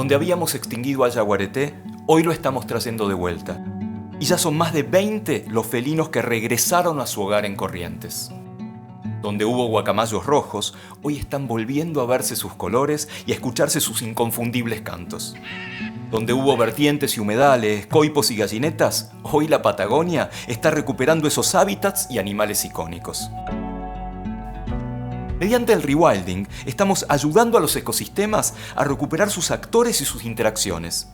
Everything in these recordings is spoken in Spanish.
Donde habíamos extinguido al yaguareté, hoy lo estamos trayendo de vuelta. Y ya son más de 20 los felinos que regresaron a su hogar en Corrientes. Donde hubo guacamayos rojos, hoy están volviendo a verse sus colores y a escucharse sus inconfundibles cantos. Donde hubo vertientes y humedales, coipos y gallinetas, hoy la Patagonia está recuperando esos hábitats y animales icónicos. Mediante el rewilding, estamos ayudando a los ecosistemas a recuperar sus actores y sus interacciones,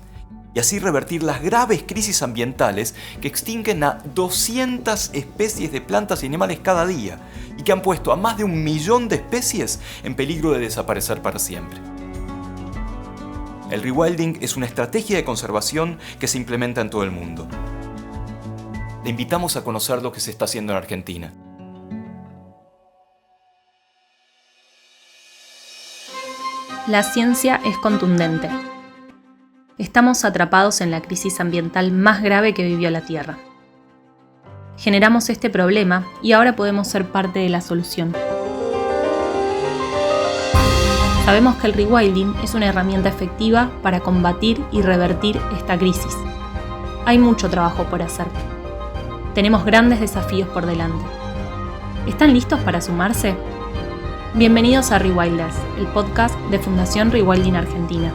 y así revertir las graves crisis ambientales que extinguen a 200 especies de plantas y animales cada día, y que han puesto a más de 1 millón de especies en peligro de desaparecer para siempre. El rewilding es una estrategia de conservación que se implementa en todo el mundo. Le invitamos a conocer lo que se está haciendo en Argentina. La ciencia es contundente. Estamos atrapados en la crisis ambiental más grave que vivió la Tierra. Generamos este problema y ahora podemos ser parte de la solución. Sabemos que el rewilding es una herramienta efectiva para combatir y revertir esta crisis. Hay mucho trabajo por hacer. Tenemos grandes desafíos por delante. ¿Están listos para sumarse? Bienvenidos a Rewilders, el podcast de Fundación Rewilding Argentina.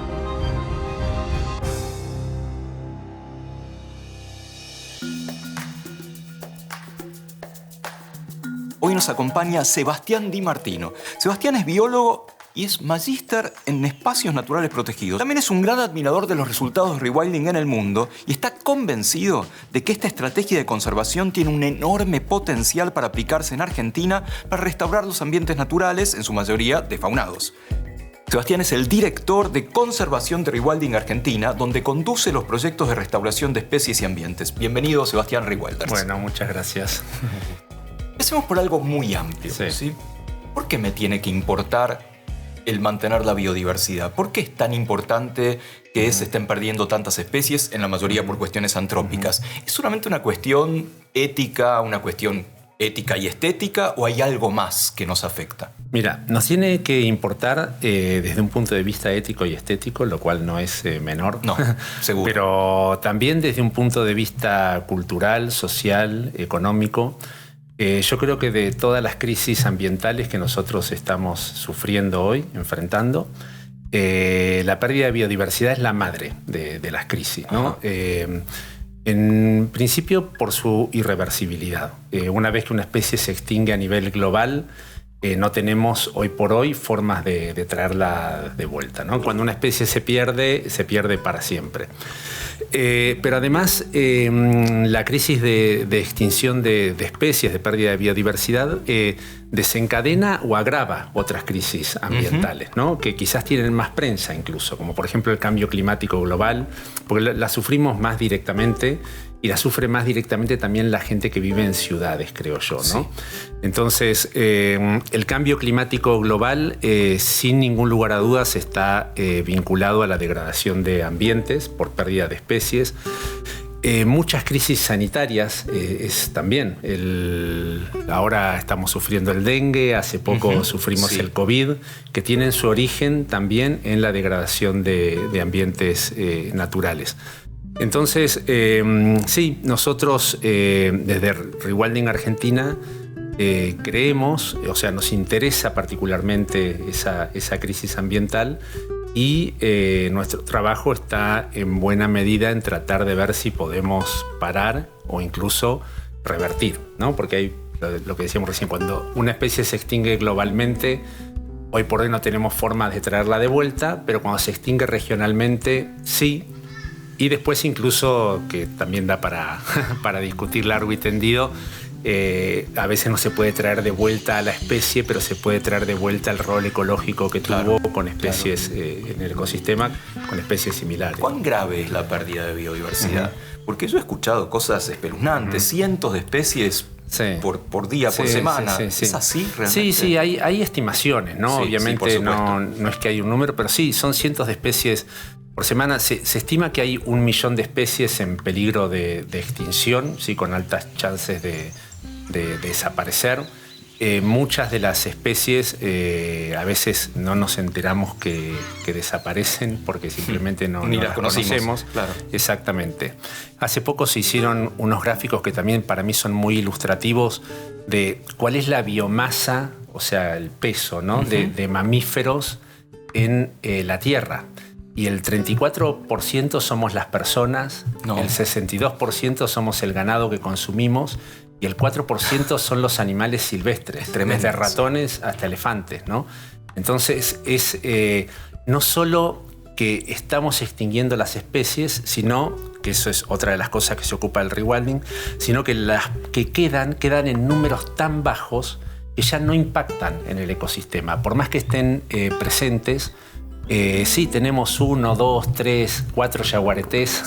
Hoy nos acompaña Sebastián Di Martino. Sebastián es biólogo y es magíster en espacios naturales protegidos. También es un gran admirador de los resultados de rewilding en el mundo y está convencido de que esta estrategia de conservación tiene un enorme potencial para aplicarse en Argentina para restaurar los ambientes naturales, en su mayoría defaunados. Sebastián es el director de Conservación de Rewilding Argentina, donde conduce los proyectos de restauración de especies y ambientes. Bienvenido, Sebastián Rewilders. Bueno, muchas gracias. Empecemos por algo muy amplio, ¿sí? ¿Por qué me tiene que importar el mantener la biodiversidad? ¿Por qué es tan importante que se estén perdiendo tantas especies, en la mayoría por cuestiones antrópicas? ¿Es solamente una cuestión ética, y estética, o hay algo más que nos afecta? Mira, nos tiene que importar desde un punto de vista ético y estético, lo cual no es menor. No, seguro. Pero también desde un punto de vista cultural, social, económico. Yo creo que de todas las crisis ambientales que nosotros estamos sufriendo hoy, enfrentando, la pérdida de biodiversidad es la madre de las crisis, ¿no? En principio por su irreversibilidad. Una vez que una especie se extingue a nivel global, no tenemos hoy por hoy formas de traerla de vuelta, ¿no? Cuando una especie se pierde para siempre. Pero además, la crisis de extinción de especies, de pérdida de biodiversidad, desencadena o agrava otras crisis ambientales, ¿no? Que quizás tienen más prensa incluso, como por ejemplo el cambio climático global, porque la sufrimos más directamente y la sufre más directamente también la gente que vive en ciudades, creo yo, ¿no? Sí. Entonces, el cambio climático global, sin ningún lugar a dudas, está vinculado a la degradación de ambientes por pérdida de especies. Muchas crisis sanitarias es también. Ahora estamos sufriendo el dengue, hace poco sufrimos el COVID, que tienen su origen también en la degradación de ambientes naturales. Entonces, sí, nosotros desde Rewilding Argentina creemos, o sea, nos interesa particularmente esa crisis ambiental y nuestro trabajo está en buena medida en tratar de ver si podemos parar o incluso revertir, ¿no? Porque hay lo que decíamos recién, cuando una especie se extingue globalmente, hoy por hoy no tenemos forma de traerla de vuelta, pero cuando se extingue regionalmente, sí. Y después incluso, que también da para discutir largo y tendido, a veces no se puede traer de vuelta a la especie, pero se puede traer de vuelta el rol ecológico que tuvo con especies en el ecosistema, con especies similares. ¿Cuán grave es la pérdida de biodiversidad? Porque yo he escuchado cosas espeluznantes, cientos de especies por día, por semana. ¿Es así realmente? Sí, hay estimaciones, ¿no? Obviamente no es que hay un número, pero sí, son cientos de especies por semana. Se estima que hay 1 millón de especies en peligro de extinción, sí, con altas chances de desaparecer. muchas de las especies a veces no nos enteramos que desaparecen porque simplemente no las conocemos. Claro. Exactamente. Hace poco se hicieron unos gráficos que también para mí son muy ilustrativos de cuál es la biomasa, o sea, el peso, ¿no? de mamíferos en la Tierra. Y el 34% somos las personas, el 62% somos el ganado que consumimos y el 4% son los animales silvestres, desde ratones hasta elefantes, ¿no? Entonces es no solo que estamos extinguiendo las especies, sino que eso es otra de las cosas que se ocupa el rewilding, sino que las que quedan en números tan bajos que ya no impactan en el ecosistema. Por más que estén presentes, sí, tenemos 1, 2, 3, 4 yaguaretés,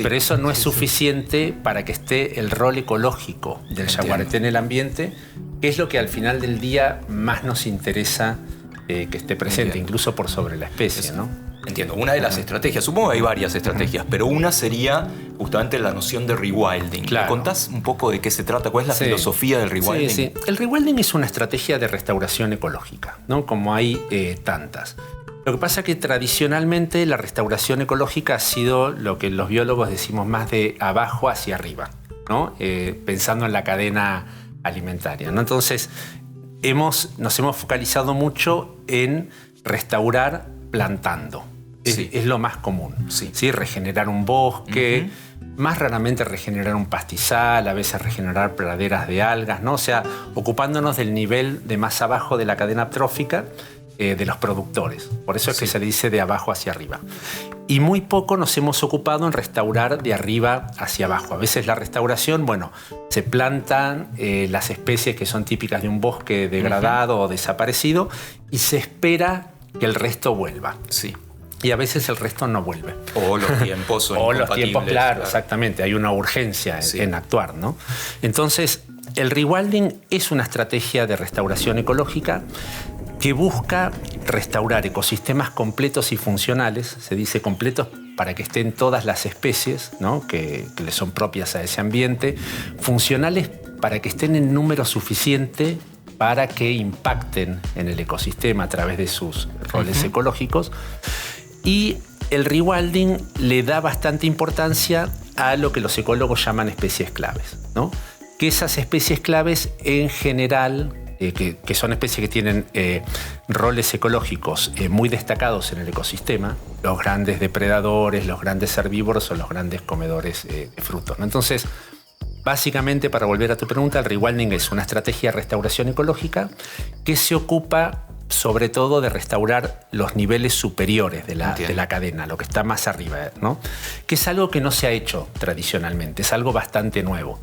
pero eso no es suficiente para que esté el rol ecológico del yaguareté en el ambiente, que es lo que al final del día más nos interesa que esté presente, incluso por sobre la especie, ¿no? Entiendo. Una de las estrategias, supongo que hay varias estrategias, pero una sería justamente la noción de rewilding. Claro. ¿Me contás un poco de qué se trata? ¿Cuál es la filosofía del rewilding? Sí. El rewilding es una estrategia de restauración ecológica, ¿no? Como hay tantas. Lo que pasa es que tradicionalmente la restauración ecológica ha sido lo que los biólogos decimos más de abajo hacia arriba, ¿no? Pensando en la cadena alimentaria, ¿no? Entonces, nos hemos focalizado mucho en restaurar plantando. Es lo más común. ¿Sí? Regenerar un bosque, más raramente regenerar un pastizal, a veces regenerar praderas de algas, ¿no? O sea, ocupándonos del nivel de más abajo de la cadena trófica de los productores. Por eso es que se dice de abajo hacia arriba. Y muy poco nos hemos ocupado en restaurar de arriba hacia abajo. A veces la restauración, se plantan las especies que son típicas de un bosque degradado o desaparecido y se espera que el resto vuelva. Sí. Y a veces el resto no vuelve. O los tiempos son o los tiempos, claro, exactamente. Hay una urgencia en actuar, ¿no? Entonces, el rewilding es una estrategia de restauración ecológica que busca restaurar ecosistemas completos y funcionales, se dice completos para que estén todas las especies, ¿no? que le son propias a ese ambiente, funcionales para que estén en número suficiente para que impacten en el ecosistema a través de sus roles ecológicos. Y el rewilding le da bastante importancia a lo que los ecólogos llaman especies claves, ¿no? Que esas especies claves en general, que son especies que tienen roles ecológicos muy destacados en el ecosistema, los grandes depredadores, los grandes herbívoros o los grandes comedores de frutos, ¿no? Entonces, básicamente, para volver a tu pregunta, el rewilding es una estrategia de restauración ecológica que se ocupa sobre todo de restaurar los niveles superiores de la cadena, lo que está más arriba, ¿no? Que es algo que no se ha hecho tradicionalmente, es algo bastante nuevo.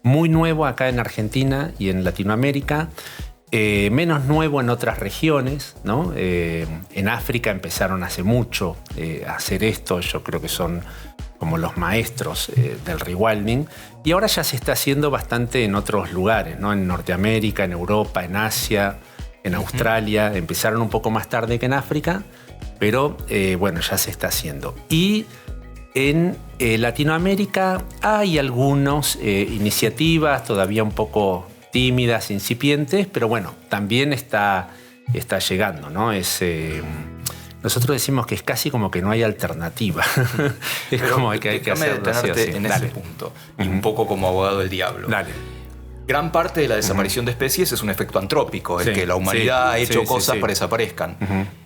Muy nuevo acá en Argentina y en Latinoamérica, menos nuevo en otras regiones, ¿no? En África empezaron hace mucho a hacer esto, yo creo que son como los maestros del rewilding, y ahora ya se está haciendo bastante en otros lugares, ¿no? En Norteamérica, en Europa, en Asia, en Australia. Empezaron un poco más tarde que en África, pero ya se está haciendo. Y en Latinoamérica hay algunas iniciativas todavía un poco tímidas, incipientes, pero también está llegando, ¿no? Nosotros decimos que es casi como que no hay alternativa. Es como que hay que hacerlo así. En ese punto, y un poco como abogado del diablo. Dale. Gran parte de la desaparición de especies es un efecto antrópico, el que la humanidad ha hecho cosas para que desaparezcan.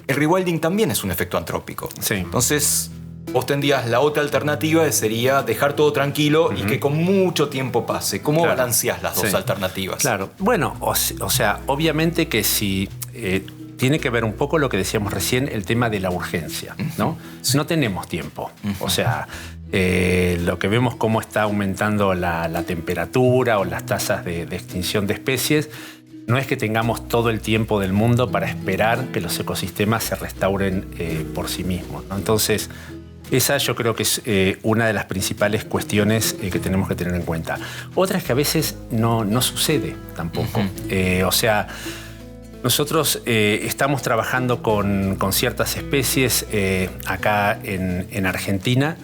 El rewilding también es un efecto antrópico. Entonces, vos tendrías la otra alternativa, sería dejar todo tranquilo y que con mucho tiempo pase. ¿Cómo balanceás las dos alternativas? Claro. O sea, obviamente que si tiene que ver un poco lo que decíamos recién, el tema de la urgencia, ¿no? No tenemos tiempo. O sea, lo que vemos cómo está aumentando la temperatura o las tasas de extinción de especies, no es que tengamos todo el tiempo del mundo para esperar que los ecosistemas se restauren por sí mismos, ¿no? Entonces, esa yo creo que es una de las principales cuestiones que tenemos que tener en cuenta. Otra es que a veces no sucede tampoco. O sea, nosotros estamos trabajando con ciertas especies acá en Argentina.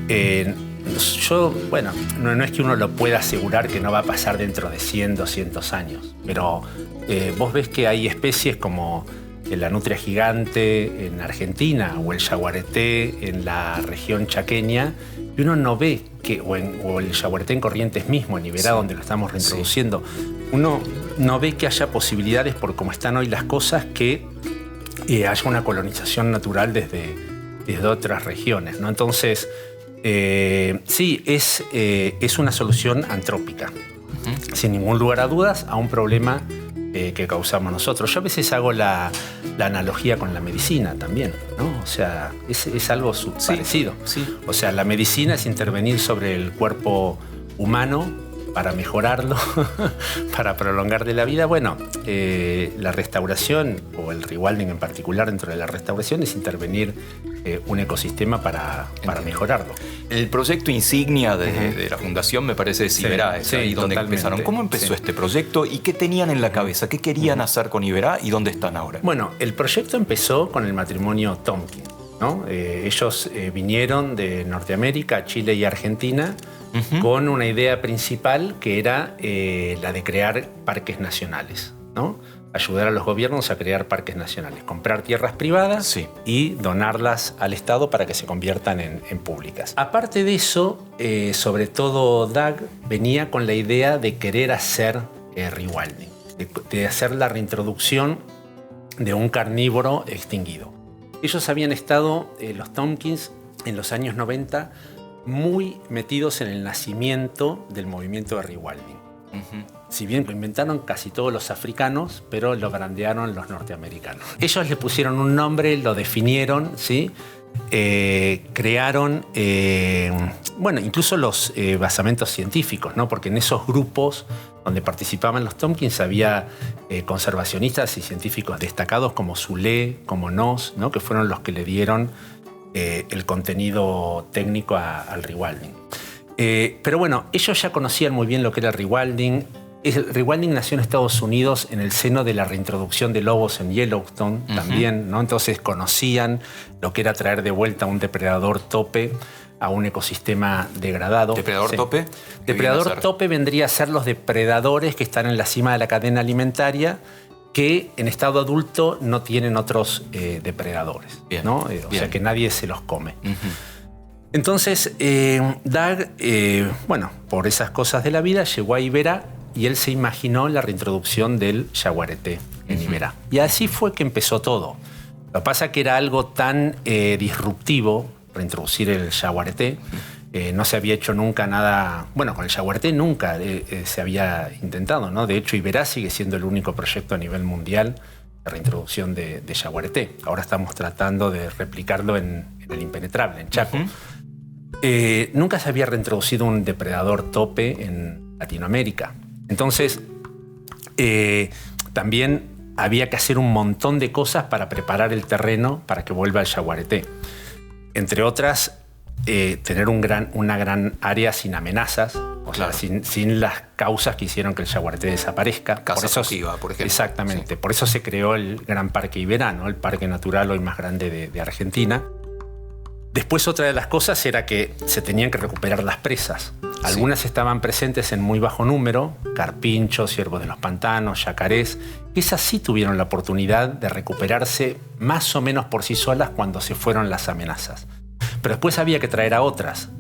No es que uno lo pueda asegurar que no va a pasar dentro de 100, 200 años, pero vos ves que hay especies como la nutria gigante en Argentina o el yaguareté en la región chaqueña, y uno no ve o el yaguareté en Corrientes mismo, en Iberá, donde lo estamos reintroduciendo, uno no ve que haya posibilidades, por cómo están hoy las cosas, que haya una colonización natural desde otras regiones, ¿no? Entonces, sí, es una solución antrópica, sin ningún lugar a dudas, a un problema que causamos nosotros. Yo a veces hago la analogía con la medicina también, ¿no? O sea, es algo parecido. Sí. O sea, la medicina es intervenir sobre el cuerpo humano para mejorarlo, para prolongarle la vida. Bueno, la restauración, o el rewilding en particular dentro de la restauración, es intervenir un ecosistema para mejorarlo. El proyecto insignia de la Fundación, me parece, es Iberá, es ahí donde empezaron. ¿Cómo empezó este proyecto y qué tenían en la cabeza? ¿Qué querían hacer con Iberá y dónde están ahora? Bueno, el proyecto empezó con el matrimonio Tompkins, ¿no? Ellos vinieron de Norteamérica, Chile y Argentina con una idea principal que era la de crear parques nacionales, ¿no? Ayudar a los gobiernos a crear parques nacionales, comprar tierras privadas y donarlas al Estado para que se conviertan en públicas. Aparte de eso, sobre todo Doug venía con la idea de querer hacer rewilding, de hacer la reintroducción de un carnívoro extinguido. Ellos habían estado, los Tompkins, en los años 90, muy metidos en el nacimiento del movimiento de rewilding. Si bien lo inventaron casi todos los africanos, pero lo brandearon los norteamericanos. Ellos le pusieron un nombre, lo definieron, ¿sí? Crearon, incluso los basamentos científicos, ¿no? Porque en esos grupos donde participaban los Tompkins había conservacionistas y científicos destacados como Zulé, como Noss, ¿no? Que fueron los que le dieron el contenido técnico al rewilding. Pero bueno, ellos ya conocían muy bien lo que era el rewilding. El rewilding nació en Estados Unidos en el seno de la reintroducción de lobos en Yellowstone también, ¿no? Entonces conocían lo que era traer de vuelta a un depredador tope a un ecosistema degradado. ¿Depredador tope? Depredador tope vendría a ser los depredadores que están en la cima de la cadena alimentaria, que en estado adulto no tienen otros depredadores, ¿no? O sea, que nadie se los come. Entonces, Doug, por esas cosas de la vida, llegó a Iberá y él se imaginó la reintroducción del yaguareté en Iberá. Y así fue que empezó todo. Lo que pasa es que era algo tan disruptivo reintroducir el yaguareté. No se había hecho nunca nada... Bueno, con el yaguareté nunca se había intentado, ¿no? De hecho, Iberá sigue siendo el único proyecto a nivel mundial de reintroducción de yaguareté. Ahora estamos tratando de replicarlo en el Impenetrable, en Chaco. Nunca se había reintroducido un depredador tope en Latinoamérica. Entonces, también había que hacer un montón de cosas para preparar el terreno para que vuelva el yaguareté. Entre otras, tener una gran área sin amenazas, o sea, sin las causas que hicieron que el yaguareté desaparezca. Casa Fugiva, por ejemplo. Exactamente. Por eso se creó el Gran Parque Iberá, ¿no? El parque natural hoy más grande de Argentina. Después, otra de las cosas era que se tenían que recuperar las presas. Algunas estaban presentes en muy bajo número, carpinchos, ciervos de los pantanos, yacarés. Esas sí tuvieron la oportunidad de recuperarse más o menos por sí solas cuando se fueron las amenazas. Pero después había que traer a otras,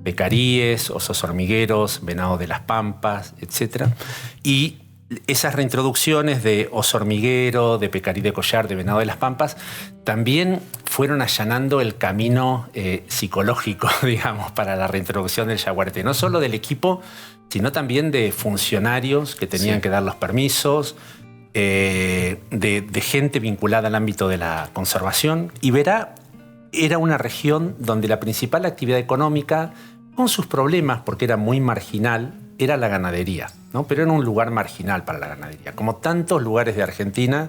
pecaríes, osos hormigueros, venado de las pampas, etc. Y esas reintroducciones de oso hormiguero, de pecarí de collar, de venado de las pampas, también fueron allanando el camino psicológico, digamos, para la reintroducción del yaguareté. No solo del equipo, sino también de funcionarios que tenían que dar los permisos, de gente vinculada al ámbito de la conservación. Iberá era una región donde la principal actividad económica, con sus problemas, porque era muy marginal, era la ganadería, ¿no? Pero era un lugar marginal para la ganadería. Como tantos lugares de Argentina,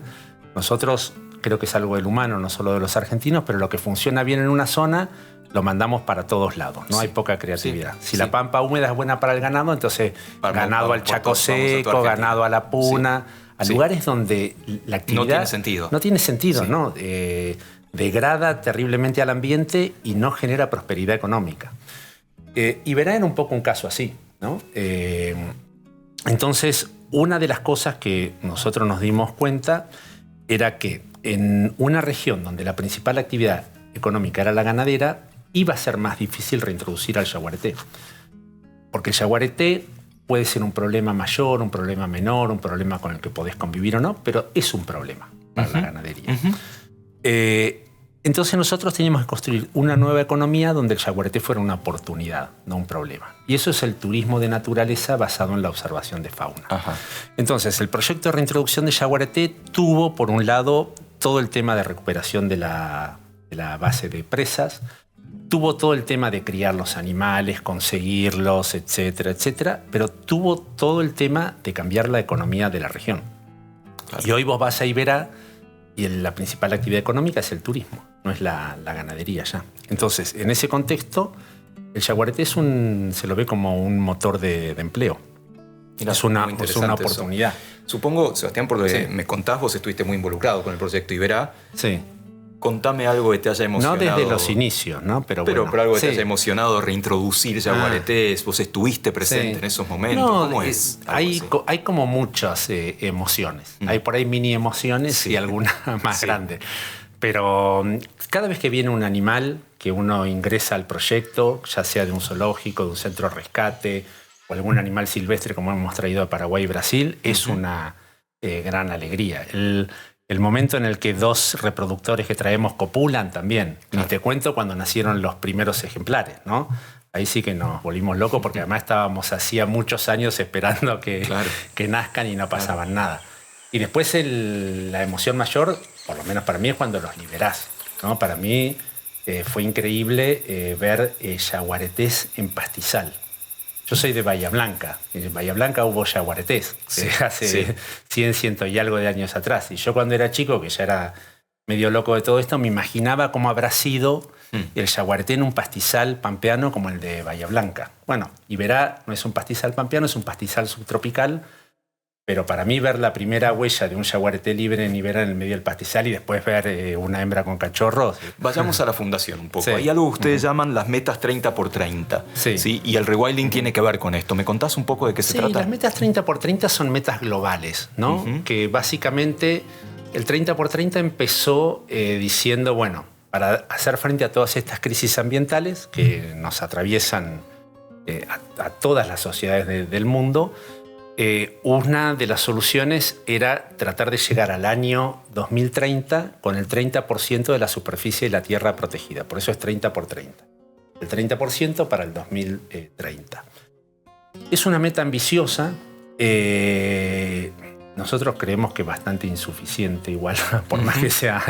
nosotros, creo que es algo del humano, no solo de los argentinos, pero lo que funciona bien en una zona lo mandamos para todos lados, ¿no? Hay poca creatividad. Si la pampa húmeda es buena para el ganado, entonces ganado al Chaco Seco, ganado a la Puna, a lugares donde la actividad no tiene sentido. No tiene sentido, ¿no? Degrada terriblemente al ambiente y no genera prosperidad económica. Iberá era un poco un caso así, ¿no? Entonces, una de las cosas que nosotros nos dimos cuenta era que en una región donde la principal actividad económica era la ganadera, iba a ser más difícil reintroducir al yaguareté. Porque el yaguareté puede ser un problema mayor, un problema menor, un problema con el que podés convivir o no, pero es un problema para la ganadería. Entonces nosotros teníamos que construir una nueva economía donde el yaguareté fuera una oportunidad, no un problema. Y eso es el turismo de naturaleza basado en la observación de fauna. Entonces el proyecto de reintroducción de yaguareté tuvo, por un lado, todo el tema de recuperación de la base de presas, tuvo todo el tema de criar los animales, conseguirlos, etcétera, etcétera, pero tuvo todo el tema de cambiar la economía de la región. Claro. Y hoy vos vas a Iberá y la principal actividad económica es el turismo, no es la ganadería ya. Entonces, en ese contexto, el yaguareté se lo ve como un motor de empleo. Mira, es una oportunidad. Eso. Supongo, Sebastián, por lo que me contás, vos estuviste muy involucrado con el proyecto Iberá. Sí. Contame algo que te haya emocionado. No desde los inicios, ¿no? Pero algo que te haya emocionado reintroducir yaguaretés. Vos estuviste presente en esos momentos. No, ¿cómo es? Hay como muchas emociones. Hay por ahí mini emociones y alguna más grande. Pero cada vez que viene un animal que uno ingresa al proyecto, ya sea de un zoológico, de un centro de rescate o algún animal silvestre como hemos traído a Paraguay y Brasil, es una gran alegría. El momento en el que 2 reproductores que traemos copulan también. Ni te cuento cuando nacieron los primeros ejemplares, ¿no? Ahí sí que nos volvimos locos porque además estábamos hacía muchos años esperando que nazcan y no pasaban nada. Y después la emoción mayor, por lo menos para mí, es cuando los liberás, ¿no? Para mí fue increíble ver yaguaretés en pastizal. Yo soy de Bahía Blanca. En Bahía Blanca hubo yaguaretés hace 100 y algo de años atrás. Y yo cuando era chico, que ya era medio loco de todo esto, me imaginaba cómo habrá sido el yaguareté en un pastizal pampeano como el de Bahía Blanca. Bueno, Iberá no es un pastizal pampeano, es un pastizal subtropical. Pero para mí ver la primera huella de un yaguareté libre en Iberá en el medio del pastizal y después ver una hembra con cachorros... Vayamos a la fundación un poco. Hay algo que ustedes llaman las metas 30x30. Sí. Y el rewilding tiene que ver con esto. ¿Me contás un poco de qué se trata? Las metas 30x30 son metas globales, ¿no? Que básicamente el 30x30 empezó diciendo, bueno, para hacer frente a todas estas crisis ambientales que nos atraviesan a todas las sociedades del mundo... una de las soluciones era tratar de llegar al año 2030 con el 30% de la superficie de la tierra protegida. Por eso es 30x30. El 30% para el 2030. Es una meta ambiciosa. Nosotros creemos que bastante insuficiente igual, por más que sea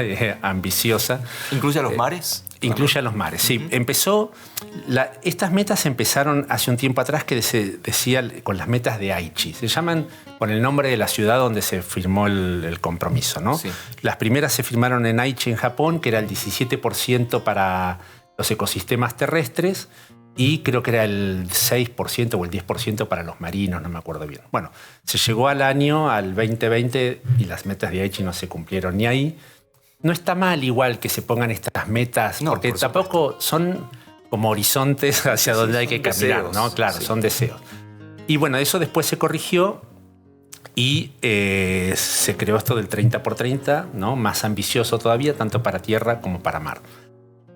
ambiciosa. ¿Incluye a los mares? Incluye a los mares, sí. Estas metas empezaron hace un tiempo atrás que se decía con las metas de Aichi. Se llaman con el nombre de la ciudad donde se firmó el compromiso, ¿no? Sí. Las primeras se firmaron en Aichi, en Japón, que era el 17% para los ecosistemas terrestres y creo que era el 6% o el 10% para los marinos, no me acuerdo bien. Bueno, se llegó al 2020 y las metas de Aichi no se cumplieron ni ahí. No está mal igual que se pongan estas metas, porque tampoco son como horizontes hacia donde hay que caminar, deseos, ¿no? Claro, son deseos. Y bueno, eso después se corrigió y se creó esto del 30x30, ¿no? Más ambicioso todavía, tanto para tierra como para mar.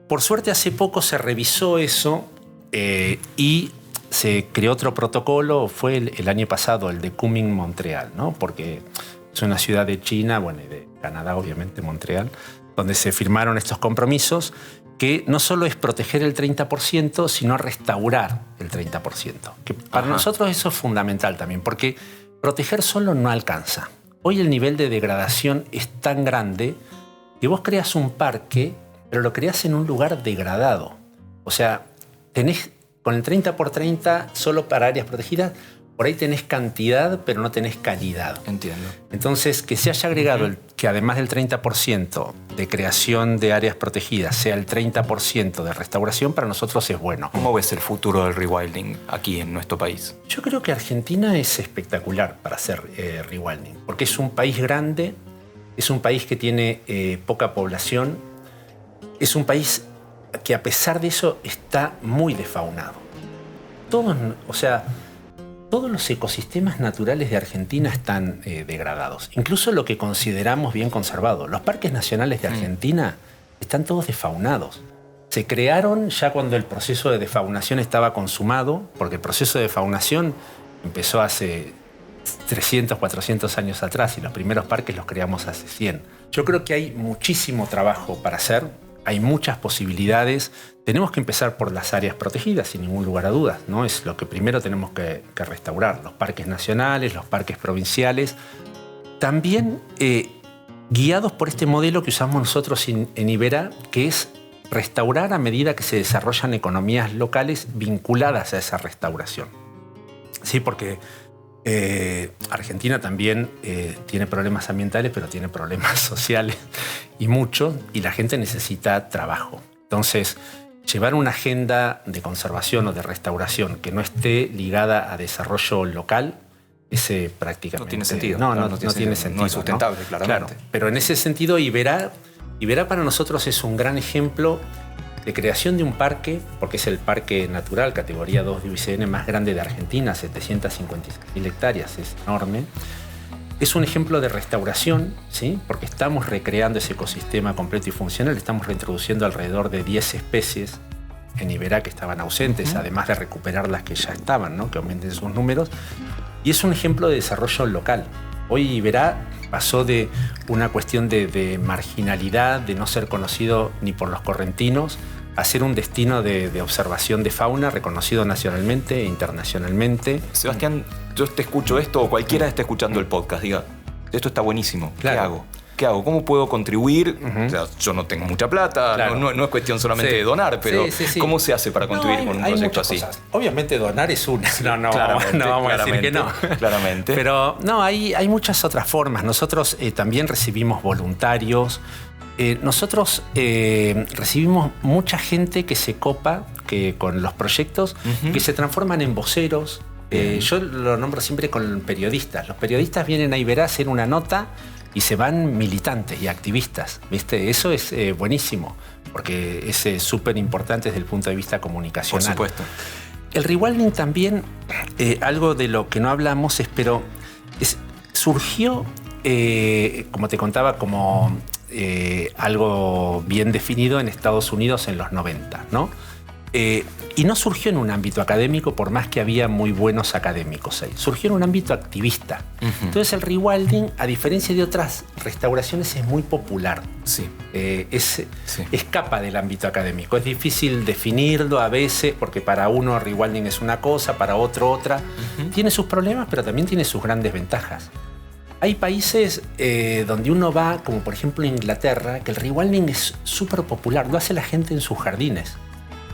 Por suerte, hace poco se revisó eso y se creó otro protocolo, fue el año pasado, el de Kunming-Montreal, ¿no? Porque es una ciudad de China, bueno, y de Canadá, obviamente, Montreal, donde se firmaron estos compromisos que no solo es proteger el 30%, sino restaurar el 30%. Que para nosotros eso es fundamental también, porque proteger solo no alcanza. Hoy el nivel de degradación es tan grande que vos creas un parque, pero lo creas en un lugar degradado. O sea, tenés con el 30x30 solo para áreas protegidas, por ahí tenés cantidad, pero no tenés calidad. Entiendo. Entonces, que se haya agregado que además del 30% de creación de áreas protegidas sea el 30% de restauración, para nosotros es bueno. ¿Cómo ves el futuro del rewilding aquí en nuestro país? Yo creo que Argentina es espectacular para hacer rewilding, porque es un país grande, es un país que tiene poca población, es un país que a pesar de eso está muy desfaunado. Todos, o sea... todos los ecosistemas naturales de Argentina están degradados. Incluso lo que consideramos bien conservado. Los parques nacionales de Argentina están todos desfaunados. Se crearon ya cuando el proceso de desfaunación estaba consumado, porque el proceso de desfaunación empezó hace 300, 400 años atrás y los primeros parques los creamos hace 100. Yo creo que hay muchísimo trabajo para hacer, hay muchas posibilidades. Tenemos que empezar por las áreas protegidas, sin ningún lugar a dudas, ¿no? Es lo que primero tenemos que restaurar, los parques nacionales, los parques provinciales. También guiados por este modelo que usamos nosotros en Iberá, que es restaurar a medida que se desarrollan economías locales vinculadas a esa restauración. Sí, porque Argentina también tiene problemas ambientales, pero tiene problemas sociales y muchos, y la gente necesita trabajo. Entonces, llevar una agenda de conservación o de restauración que no esté ligada a desarrollo local, ese prácticamente... No tiene sentido. No tiene sentido. No es sustentable, ¿no? Claramente. Claro, pero en ese sentido, Iberá para nosotros es un gran ejemplo de creación de un parque, porque es el parque natural, categoría 2 de UICN más grande de Argentina, 756.000 hectáreas, es enorme. Es un ejemplo de restauración, ¿sí? Porque estamos recreando ese ecosistema completo y funcional, estamos reintroduciendo alrededor de 10 especies en Iberá que estaban ausentes, además de recuperar las que ya estaban, ¿no? Que aumenten sus números. Y es un ejemplo de desarrollo local. Hoy Iberá pasó de una cuestión de marginalidad, de no ser conocido ni por los correntinos, a ser un destino de observación de fauna reconocido nacionalmente e internacionalmente. Sebastián, yo te escucho esto, o cualquiera esté escuchando el podcast, diga, esto está buenísimo, Claro. ¿qué hago? ¿Qué hago? ¿Cómo puedo contribuir? O sea, yo no tengo mucha plata, Claro. no es cuestión solamente Sí. de donar, pero Sí. ¿cómo se hace para contribuir No, con un hay proyecto muchas así? cosas. Obviamente donar es una. No Claramente, vamos a decir que no. Claramente. Pero no, hay muchas otras formas. Nosotros también recibimos voluntarios. Nosotros recibimos mucha gente que se copa con los proyectos, que se transforman en voceros. Yo lo nombro siempre con periodistas. Los periodistas vienen a Iberá a hacer una nota y se van militantes y activistas, ¿viste? Eso es buenísimo, porque es súper importante desde el punto de vista comunicacional. Por supuesto. El rewilding también, algo de lo que no hablamos, pero surgió, como te contaba, como algo bien definido en Estados Unidos en los 90, ¿no? Y no surgió en un ámbito académico, por más que había muy buenos académicos ahí. Surgió en un ámbito activista. Entonces el rewilding, a diferencia de otras restauraciones, es muy popular. Sí. Escapa del ámbito académico. Es difícil definirlo a veces, porque para uno rewilding es una cosa, para otro otra. Tiene sus problemas, pero también tiene sus grandes ventajas. Hay países donde uno va, como por ejemplo Inglaterra, que el rewilding es súper popular. Lo hace la gente en sus jardines.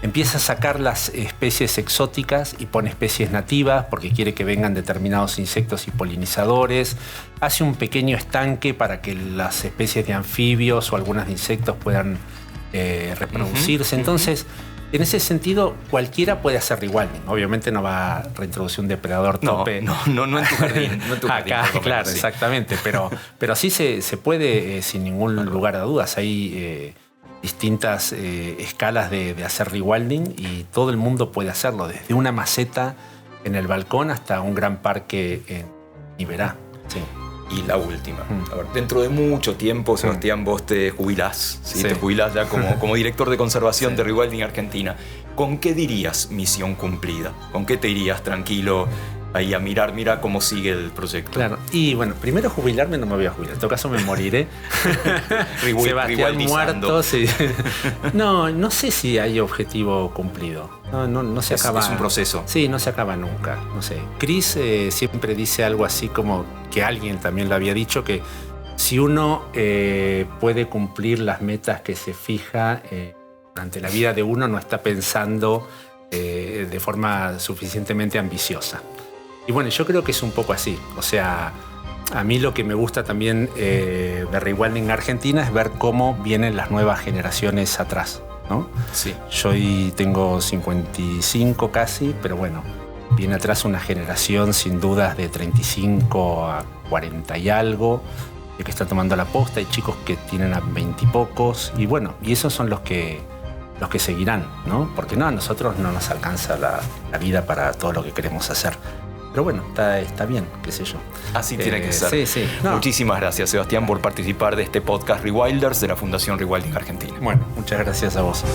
Empieza a sacar las especies exóticas y pone especies nativas porque quiere que vengan determinados insectos y polinizadores. Hace un pequeño estanque para que las especies de anfibios o algunas de insectos puedan reproducirse. Entonces, en ese sentido, cualquiera puede hacer rewilding. Obviamente no va a reintroducir un depredador tope. No en tu jardín. No en tu jardín, Acá, por lo claro, menos, sí. exactamente. Pero sí se puede sin ningún lugar a dudas. Hay distintas escalas de hacer rewilding y todo el mundo puede hacerlo, desde una maceta en el balcón hasta un gran parque en Iberá. Sí. Y la última. A ver, dentro de mucho tiempo, Sebastián, vos te jubilás. ¿Sí? Sí. Te jubilás ya como director de conservación Sí. de Rewilding Argentina. ¿Con qué dirías misión cumplida? ¿Con qué te irías tranquilo ahí a mirar cómo sigue el proyecto? Claro. Y bueno, primero jubilarme no me voy a jubilar. En todo caso me moriré. Sebastián rewildizando. muerto. Sí. No sé si hay objetivo cumplido. No se acaba. Es un proceso. Sí, no se acaba nunca. No sé. Chris siempre dice algo así como que alguien también lo había dicho, que si uno puede cumplir las metas que se fija durante la vida de uno, no está pensando de forma suficientemente ambiciosa. Y bueno, yo creo que es un poco así. O sea, a mí lo que me gusta también de Rewilding Argentina es ver cómo vienen las nuevas generaciones atrás, ¿no? Sí. Yo hoy tengo 55 casi, pero bueno, viene atrás una generación sin dudas de 35 a 40 y algo, de que está tomando la posta. Hay chicos que tienen a 20 y pocos, y bueno, y esos son los que seguirán, ¿no? Porque no, a nosotros no nos alcanza la vida para todo lo que queremos hacer. Pero bueno, está bien, qué sé yo. Así tiene que ser. Sí, sí. No. Muchísimas gracias, Sebastián, por participar de este podcast Rewilders de la Fundación Rewilding Argentina. Bueno, muchas gracias a vos.